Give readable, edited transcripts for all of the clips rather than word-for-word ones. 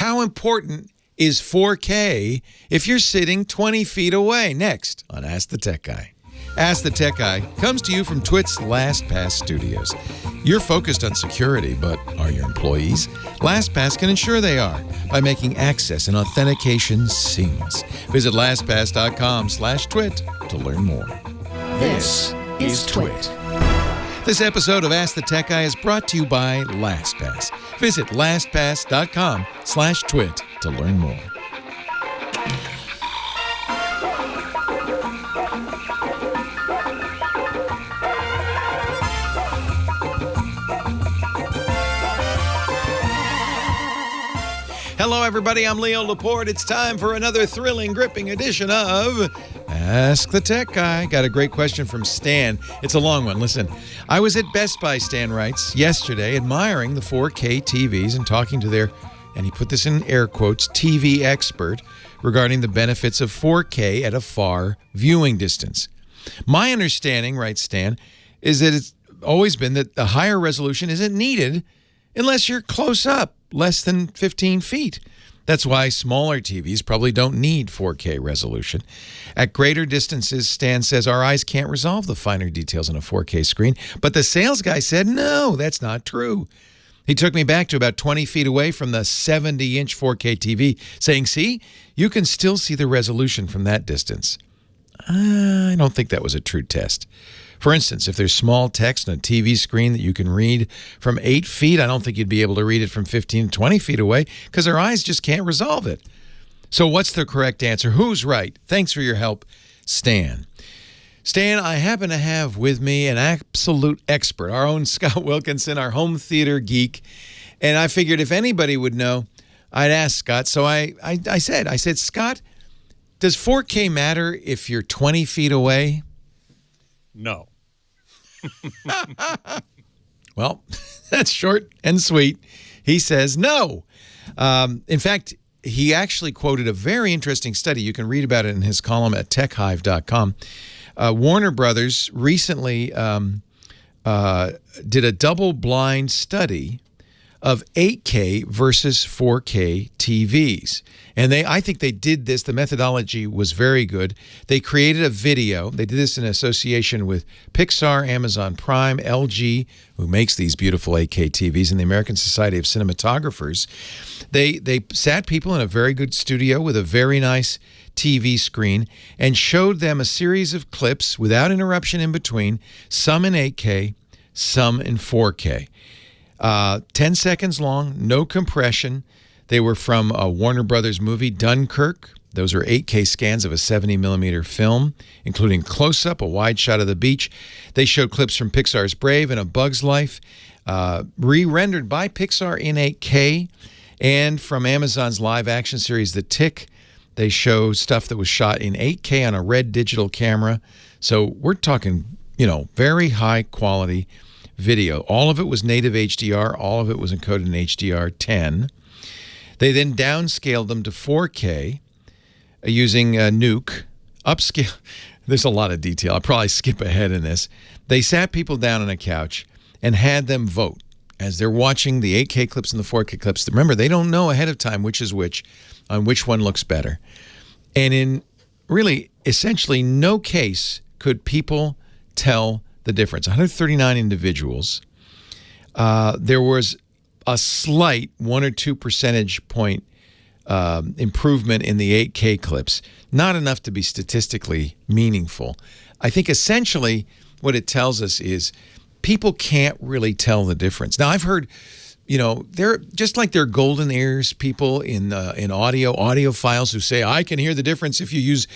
How important is 4K if you're sitting 20 feet away? Next on Ask the Tech Guy. Ask the Tech Guy comes to you from Twit's LastPass studios. You're focused on security, but are your employees? LastPass can ensure they are by making access and authentication seamless. Visit LastPass.com/twit to learn more. This is Twit. This episode of Ask the Tech Guy is brought to you by LastPass. Visit LastPass.com/twit to learn more. Hello, everybody. I'm Leo Laporte. It's time for another thrilling, gripping edition of Ask the Tech Guy. Got a great question from Stan. It's a long one. Listen, I was at Best Buy, Stan writes, yesterday, admiring the 4K TVs and talking to their, and he put this in air quotes, TV expert regarding the benefits of 4K at a far viewing distance. My understanding, writes Stan, is that it's always been that the higher resolution isn't needed unless you're close up, less than 15 feet. That's why smaller TVs probably don't need 4K resolution. At greater distances, Stan says, our eyes can't resolve the finer details on a 4K screen. But the sales guy said, no, that's not true. He took me back to about 20 feet away from the 70-inch 4K TV, saying, see, you can still see the resolution from that distance. I don't think that was a true test. For instance, if there's small text on a TV screen that you can read from 8 feet, I don't think you'd be able to read it from 15 to 20 feet away because our eyes just can't resolve it. So what's the correct answer? Who's right? Thanks for your help, Stan. Stan, I happen to have with me an absolute expert, our own Scott Wilkinson, our home theater geek. And I figured if anybody would know, I'd ask Scott. So I said, Scott, does 4K matter if you're 20 feet away? No. Well, that's short and sweet. He says no. In fact, he actually quoted a very interesting study. You can read about it in his column at techhive.com. Warner Brothers recently did a double-blind study of 8K versus 4K TVs. And I think they did this. The methodology was very good. They created a video. They did this in association with Pixar, Amazon Prime, LG, who makes these beautiful 8K TVs, and the American Society of Cinematographers. They sat people in a very good studio with a very nice TV screen and showed them a series of clips without interruption in between, some in 8K, some in 4K. 10 seconds long, no compression. They were from a Warner Brothers movie, Dunkirk. Those are 8K scans of a 70-millimeter film, including close-up, a wide shot of the beach. They showed clips from Pixar's Brave and A Bug's Life, re-rendered by Pixar in 8K, and from Amazon's live-action series, The Tick. They show stuff that was shot in 8K on a red digital camera. So we're talking, very high-quality video. All of it was native HDR. All of it was encoded in HDR10. They then downscaled them to 4K using Nuke. Upscale. There's a lot of detail. I'll probably skip ahead in this. They sat people down on a couch and had them vote as they're watching the 8K clips and the 4K clips. Remember, they don't know ahead of time which is which, on which one looks better. And in really, essentially no case could people tell the difference. 139 individuals. There was a slight 1 or 2 percentage point improvement in the 8K clips. Not enough to be statistically meaningful. I think essentially what it tells us is people can't really tell the difference. Now, I've heard, they're just like they're golden ears people in audiophiles who say, I can hear the difference if you use,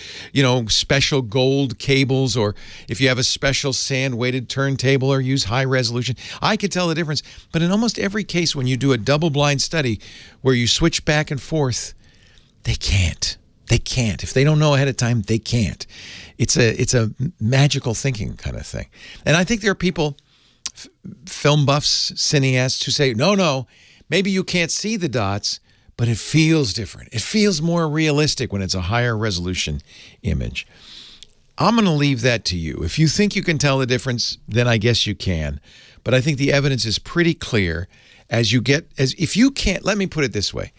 special gold cables or if you have a special sand-weighted turntable or use high resolution. I can tell the difference. But in almost every case, when you do a double-blind study where you switch back and forth, they can't. They can't. If they don't know ahead of time, they can't. It's a magical thinking kind of thing. And I think there are people, film buffs, cineasts, who say, no, maybe you can't see the dots, but it feels different. It feels more realistic when it's a higher resolution image. I'm going to leave that to you. If you think you can tell the difference, then I guess you can. But I think the evidence is pretty clear if you can't, let me put it this way.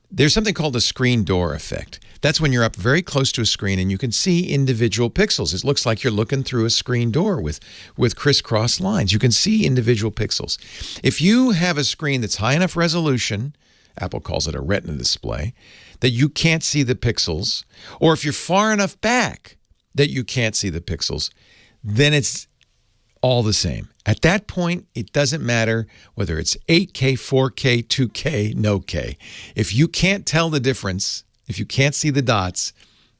There's something called a screen door effect. That's when you're up very close to a screen and you can see individual pixels. It looks like you're looking through a screen door with crisscross lines. You can see individual pixels. If you have a screen that's high enough resolution, Apple calls it a retina display, that you can't see the pixels, or if you're far enough back that you can't see the pixels, then it's all the same. At that point, it doesn't matter whether it's 8K, 4K, 2K, no K. If you can't tell the difference, if you can't see the dots,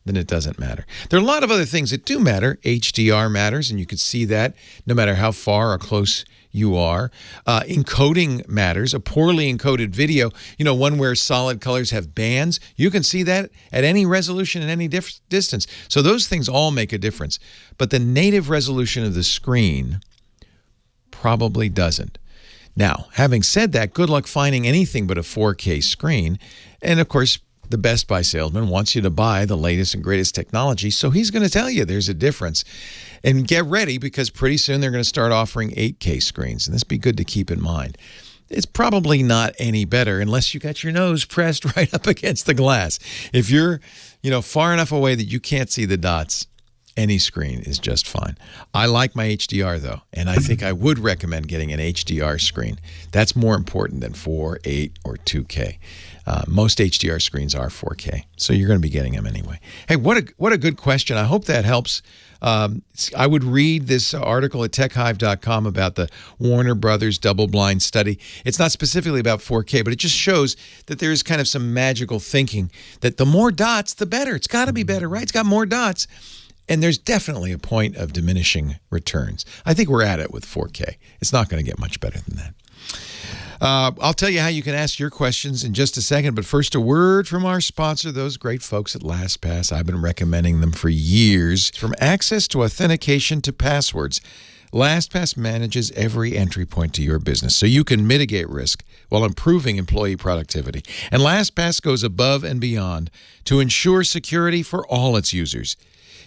then it doesn't matter. There are a lot of other things that do matter. HDR matters, and you can see that no matter how far or close you are. Encoding matters. A poorly encoded video, one where solid colors have bands, you can see that at any resolution and any distance. So those things all make a difference. But the native resolution of the screen probably doesn't. Now, having said that, good luck finding anything but a 4K screen. And of course, the Best Buy salesman wants you to buy the latest and greatest technology, so he's going to tell you there's a difference. And get ready, because pretty soon they're going to start offering 8K screens, and this would be good to keep in mind. It's probably not any better unless you got your nose pressed right up against the glass. If you're, far enough away that you can't see the dots, any screen is just fine. I like my HDR, though, and I think I would recommend getting an HDR screen. That's more important than 4, 8, or 2K. Most HDR screens are 4K, so you're going to be getting them anyway. Hey, what a good question. I hope that helps. I would read this article at techhive.com about the Warner Brothers double-blind study. It's not specifically about 4K, but it just shows that there is kind of some magical thinking that the more dots, the better. It's got to be better, right? It's got more dots. And there's definitely a point of diminishing returns. I think we're at it with 4K. It's not going to get much better than that. I'll tell you how you can ask your questions in just a second, but first a word from our sponsor, those great folks at LastPass. I've been recommending them for years. From access to authentication to passwords, LastPass manages every entry point to your business so you can mitigate risk while improving employee productivity. And LastPass goes above and beyond to ensure security for all its users.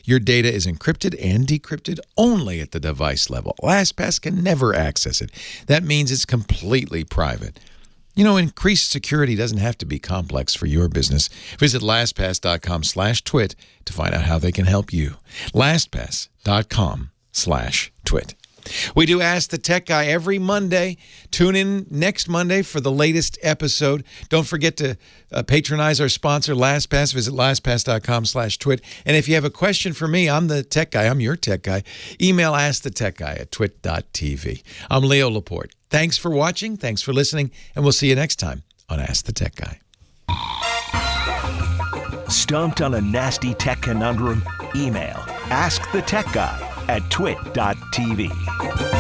Your data is encrypted and decrypted only at the device level. LastPass can never access it. That means it's completely private. Increased security doesn't have to be complex for your business. Visit LastPass.com/twit to find out how they can help you. LastPass.com/twit. We do Ask the Tech Guy every Monday. Tune in next Monday for the latest episode. Don't forget to patronize our sponsor, LastPass. Visit LastPass.com/twit. And if you have a question for me, I'm the tech guy. I'm your tech guy. Email askthetechguy@twit.tv. I'm Leo Laporte. Thanks for watching. Thanks for listening. And we'll see you next time on Ask the Tech Guy. Stumped on a nasty tech conundrum? Email askthetechguy@twit.tv.